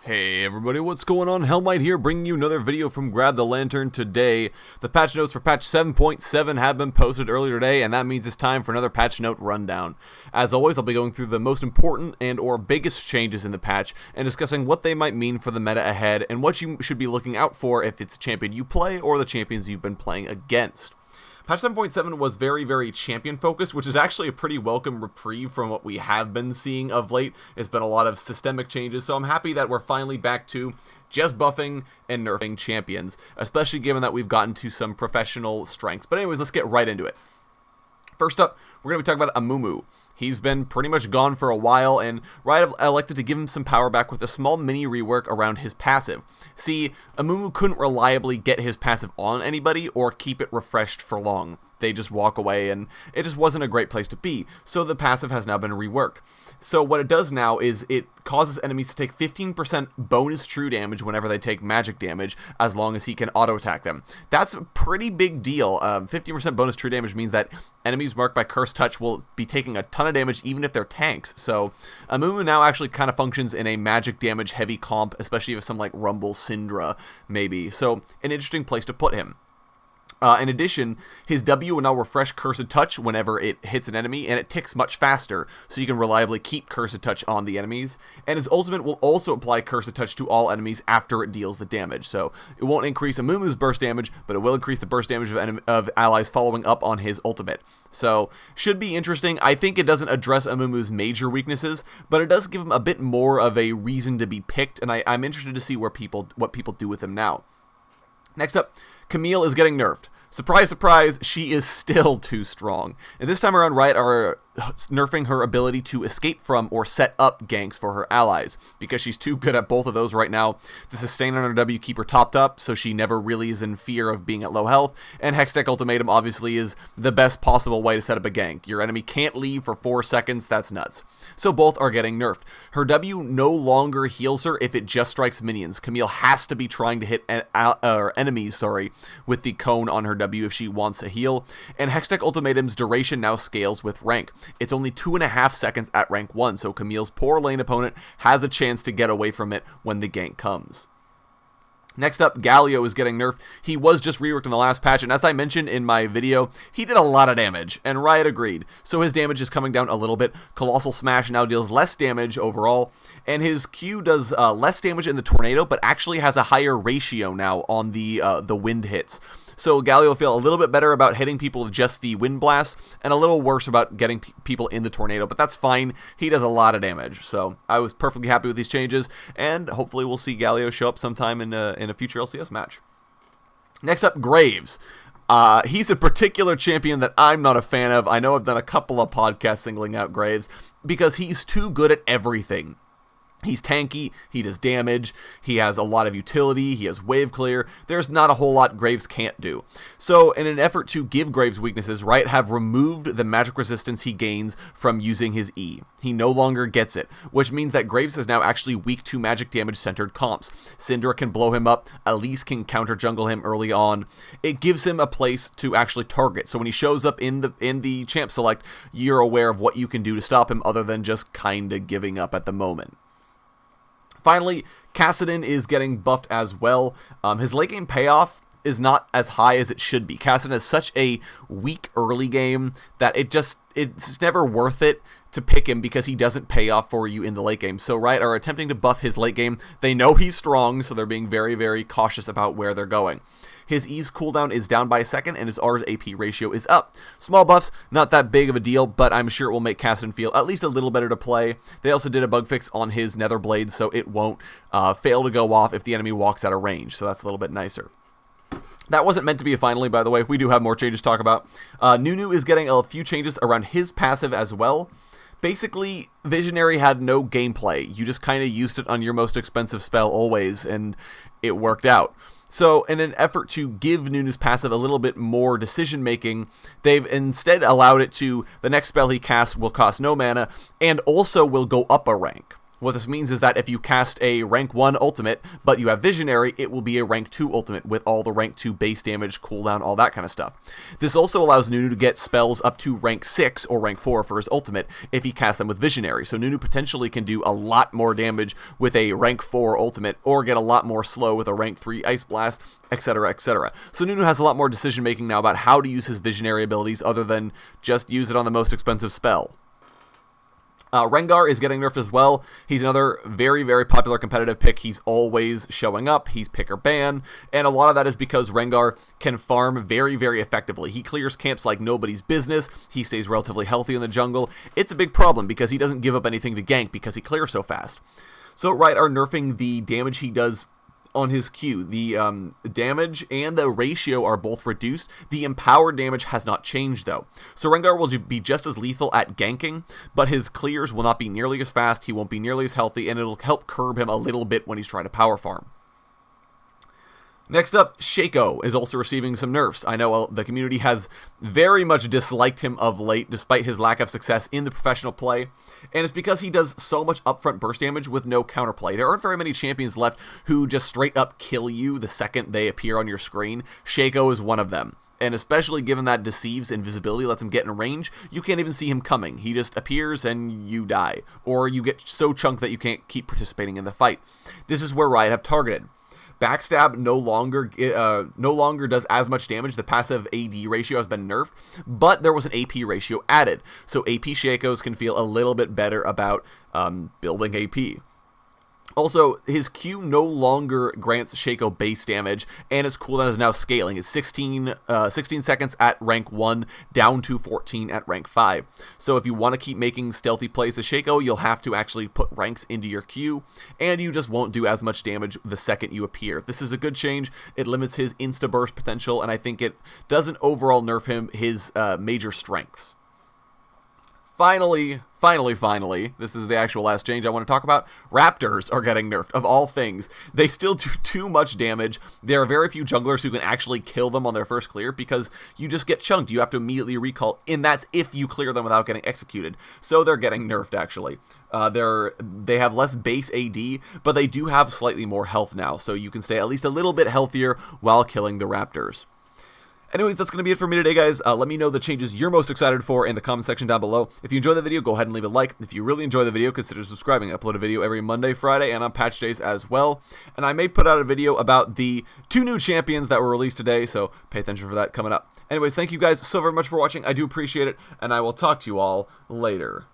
Hey everybody, what's going on? Hellmite here, bringing you another video from Grab the Lantern today. The patch notes for patch 7.7 have been posted earlier today, and that means it's time for another patch note rundown. As always, I'll be going through the most important and or biggest changes in the patch, and discussing what they might mean for the meta ahead, and what you should be looking out for if it's a champion you play, or the champions you've been playing against. Patch 7.7 was very champion focused, which is actually a pretty welcome reprieve from what we have been seeing of late. It's been a lot of systemic changes, so I'm happy that we're finally back to just buffing and nerfing champions, especially given that we've gotten to some professional strengths. But anyways, let's get right into it. First up, we're going to be talking about Amumu. He's been pretty much gone for a while, and Riot elected to give him some power back with a small mini rework around his passive. See, Amumu couldn't reliably get his passive on anybody or keep it refreshed for long. They just walk away, and it just wasn't a great place to be, so the passive has now been reworked. So what it does now is it causes enemies to take 15% bonus true damage whenever they take magic damage, as long as he can auto-attack them. That's a pretty big deal. 15% bonus true damage means that enemies marked by Cursed Touch will be taking a ton of damage even if they're tanks. So Amumu now actually kind of functions in a magic damage heavy comp, especially if some like Rumble Syndra maybe. So an interesting place to put him. In addition, his W will now refresh Cursed Touch whenever it hits an enemy, and it ticks much faster, so you can reliably keep Cursed Touch on the enemies. And his ultimate will also apply Cursed Touch to all enemies after it deals the damage. So it won't increase Amumu's burst damage, but it will increase the burst damage of allies following up on his ultimate. So, should be interesting. I think it doesn't address Amumu's major weaknesses, but it does give him a bit more of a reason to be picked, and I'm interested to see what people do with him now. Next up, Camille is getting nerfed. Surprise, surprise, she is still too strong. And this time around, Riot are nerfing her ability to escape from or set up ganks for her allies, because she's too good at both of those right now. The sustain on her W keep her topped up, so she never really is in fear of being at low health, and Hextech Ultimatum obviously is the best possible way to set up a gank. Your enemy can't leave for 4 seconds, that's nuts. So both are getting nerfed. Her W no longer heals her if it just strikes minions. Camille has to be trying to hit enemies, with the cone on her W if she wants a heal, and Hextech Ultimatum's duration now scales with rank. It's only 2.5 seconds at rank 1, so Camille's poor lane opponent has a chance to get away from it when the gank comes. Next up, Galio is getting nerfed. He was just reworked in the last patch, and as I mentioned in my video, he did a lot of damage, and Riot agreed. So his damage is coming down a little bit. Colossal Smash now deals less damage overall, and his Q does less damage in the tornado, but actually has a higher ratio now on the wind hits. So Galio will feel a little bit better about hitting people with just the wind blast, and a little worse about getting people in the tornado, but that's fine. He does a lot of damage, so I was perfectly happy with these changes, and hopefully we'll see Galio show up sometime in a future LCS match. Next up, Graves. He's a particular champion that I'm not a fan of. I know I've done a couple of podcasts singling out Graves, because he's too good at everything. He's tanky, he does damage, he has a lot of utility, he has wave clear. There's not a whole lot Graves can't do. So in an effort to give Graves weaknesses, Riot have removed the magic resistance he gains from using his E. He no longer gets it, which means that Graves is now actually weak to magic damage centered comps. Syndra can blow him up, Elise can counter jungle him early on. It gives him a place to actually target, so when he shows up in the champ select, you're aware of what you can do to stop him other than just kinda giving up at the moment. Finally, Kassadin is getting buffed as well. His late game payoff is not as high as it should be. Kassadin has such a weak early game that it's never worth it to pick him, because he doesn't pay off for you in the late game. So Riot are attempting to buff his late game. They know he's strong, so they're being very cautious about where they're going. His E's cooldown is down by a second, and his R's AP ratio is up. Small buffs, not that big of a deal, but I'm sure it will make Kassadin feel at least a little better to play. They also did a bug fix on his Nether Blade, so it won't fail to go off if the enemy walks out of range, so that's a little bit nicer. That wasn't meant to be a finally, by the way. We do have more changes to talk about. Nunu is getting a few changes around his passive as well. Basically, Visionary had no gameplay. You just kind of used it on your most expensive spell always, and it worked out. So, in an effort to give Nunu's passive a little bit more decision making, they've instead allowed it to, the next spell he casts will cost no mana, and also will go up a rank. What this means is that if you cast a rank 1 ultimate, but you have Visionary, it will be a rank 2 ultimate with all the rank 2 base damage, cooldown, all that kind of stuff. This also allows Nunu to get spells up to rank 6 or rank 4 for his ultimate if he casts them with Visionary. So Nunu potentially can do a lot more damage with a rank 4 ultimate, or get a lot more slow with a rank 3 Ice Blast, etc, etc. So Nunu has a lot more decision making now about how to use his Visionary abilities other than just use it on the most expensive spell. Rengar is getting nerfed as well. He's another very, very popular competitive pick. He's always showing up. He's pick or ban. And a lot of that is because Rengar can farm very, very effectively. He clears camps like nobody's business. He stays relatively healthy in the jungle. It's a big problem because he doesn't give up anything to gank because he clears so fast. So Riot are nerfing the damage he does on his Q. The damage and the ratio are both reduced. The empowered damage has not changed though. So Rengar will be just as lethal at ganking, but his clears will not be nearly as fast, he won't be nearly as healthy, and it'll help curb him a little bit when he's trying to power farm. Next up, Shaco is also receiving some nerfs. I know the community has very much disliked him of late, despite his lack of success in the professional play, and it's because he does so much upfront burst damage with no counterplay. There aren't very many champions left who just straight up kill you the second they appear on your screen. Shaco is one of them. And especially given that Deceive's invisibility lets him get in range, you can't even see him coming. He just appears and you die. Or you get so chunked that you can't keep participating in the fight. This is where Riot have targeted. Backstab no longer does as much damage. The passive AD ratio has been nerfed, but there was an AP ratio added. So AP Shakos can feel a little bit better about building AP. Also, his Q no longer grants Shaco base damage, and his cooldown is now scaling. It's 16 seconds at rank 1, down to 14 at rank 5. So if you want to keep making stealthy plays as Shaco, you'll have to actually put ranks into your Q, and you just won't do as much damage the second you appear. This is a good change. It limits his insta-burst potential, and I think it doesn't overall nerf him his major strengths. Finally, this is the actual last change I want to talk about. Raptors are getting nerfed, of all things. They still do too much damage. There are very few junglers who can actually kill them on their first clear because you just get chunked. You have to immediately recall, and that's if you clear them without getting executed. So they're getting nerfed, actually. They have less base AD, but they do have slightly more health now, so you can stay at least a little bit healthier while killing the Raptors. Anyways, that's going to be it for me today, guys. Let me know the changes you're most excited for in the comment section down below. If you enjoyed the video, go ahead and leave a like. If you really enjoy the video, consider subscribing. I upload a video every Monday, Friday, and on patch days as well. And I may put out a video about the 2 new champions that were released today, so pay attention for that coming up. Anyways, thank you guys so very much for watching. I do appreciate it, and I will talk to you all later.